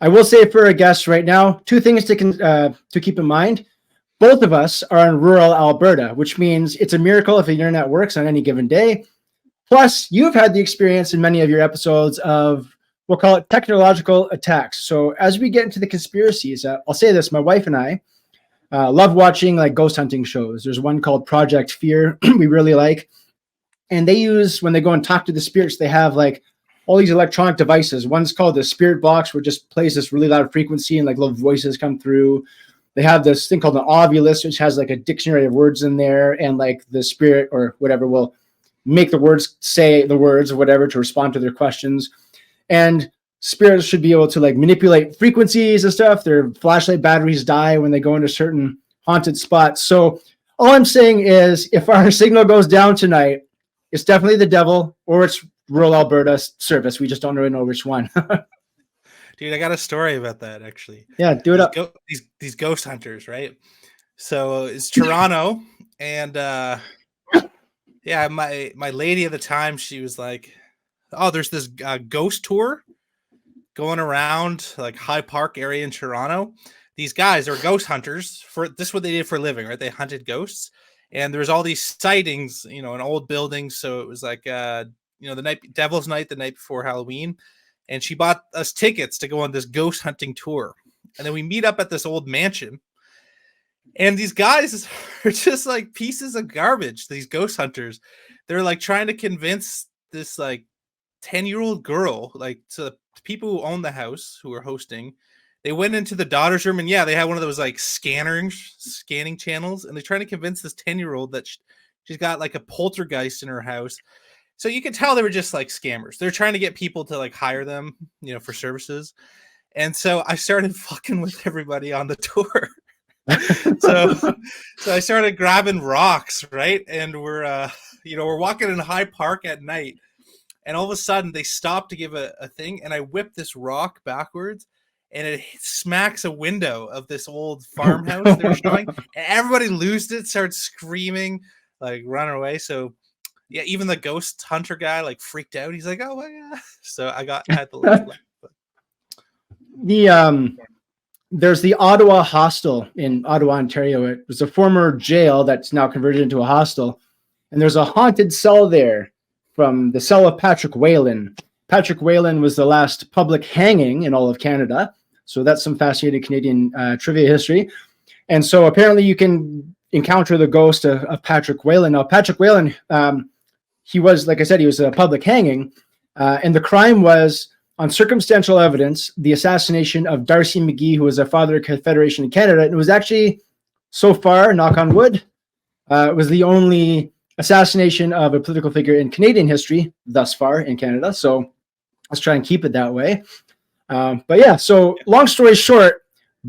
I will say for our guests right now, two things to keep in mind. Both of us are in rural Alberta, which means it's a miracle if the internet works on any given day. Plus, you've had the experience in many of your episodes of, we'll call it technological attacks. So as we get into the conspiracies, I'll say this, my wife and I love watching like ghost hunting shows. There's one called Project Fear we really like. And they use, when they go and talk to the spirits, they have like all these electronic devices. One's called the spirit box, where it just plays this really loud frequency and like little voices come through. They have this thing called an Ovulus, which has like a dictionary of words in there, and like the spirit or whatever will make the words say the words or whatever to respond to their questions. And spirits should be able to like manipulate frequencies and stuff. Their flashlight batteries die when they go into certain haunted spots. So all I'm saying is if our signal goes down tonight, it's definitely the devil or it's rural Alberta service. We just don't really know which one. Dude, I got a story about that, actually. Yeah, do it up. These ghost hunters, right? So it's Toronto, and yeah, my lady at the time, she was like, oh, there's this ghost tour going around like High Park area in Toronto. These guys are ghost hunters. This is what they did for a living, right? They hunted ghosts, and there's all these sightings, in old buildings. So it was like, the Devil's Night, the night before Halloween. And she bought us tickets to go on this ghost hunting tour. And then we meet up at this old mansion. And these guys are just like pieces of garbage, these ghost hunters. They're like trying to convince this like 10-year-old girl, like to the people who own the house, who are hosting. They went into the daughter's room, and yeah, they had one of those like scanning channels. And they're trying to convince this 10-year-old that she's got like a poltergeist in her house. So you could tell they were just like scammers. They're trying to get people to like hire them, for services. And so I started fucking with everybody on the tour. so I started grabbing rocks, right? And we're walking in High Park at night. And all of a sudden they stop to give a thing. And I whip this rock backwards and it smacks a window of this old farmhouse they were showing. And everybody losed it, started screaming, like running away. So yeah, even the ghost hunter guy like freaked out. He's like, "Oh my god!" So I had the left. There's the Ottawa Hostel in Ottawa, Ontario. It was a former jail that's now converted into a hostel, and there's a haunted cell there from the cell of Patrick Whelan. Patrick Whelan was the last public hanging in all of Canada, so that's some fascinating Canadian trivia history. And so apparently you can encounter the ghost of Patrick Whelan. Now, Patrick Whelan, he was, like I said, he was a public hanging, and the crime was, on circumstantial evidence, the assassination of Darcy McGee, who was a father of Confederation in Canada. And it was actually, so far, knock on wood, it was the only assassination of a political figure in Canadian history thus far in Canada. So let's try and keep it that way. But yeah, so long story short,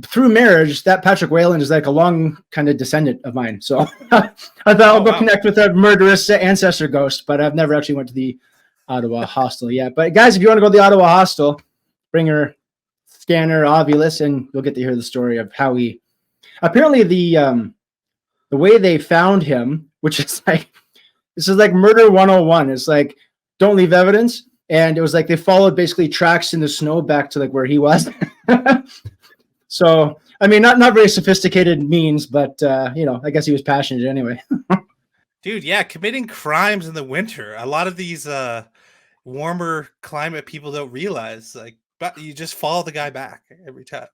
through marriage, that Patrick Whelan is like a long kind of descendant of mine. So I thought I'll go connect with a murderous ancestor ghost, but I've never actually went to the Ottawa Hostel yet. But guys, if you want to go to the Ottawa Hostel, bring your scanner, Ovulus, and you'll get to hear the story of how he, apparently the way they found him, which is like, this is like murder 101. It's like, don't leave evidence. And it was like they followed basically tracks in the snow back to like where he was. So, I mean, not very sophisticated means, but, I guess he was passionate anyway. Dude, yeah, committing crimes in the winter. A lot of these warmer climate people don't realize, like, but you just follow the guy back every time.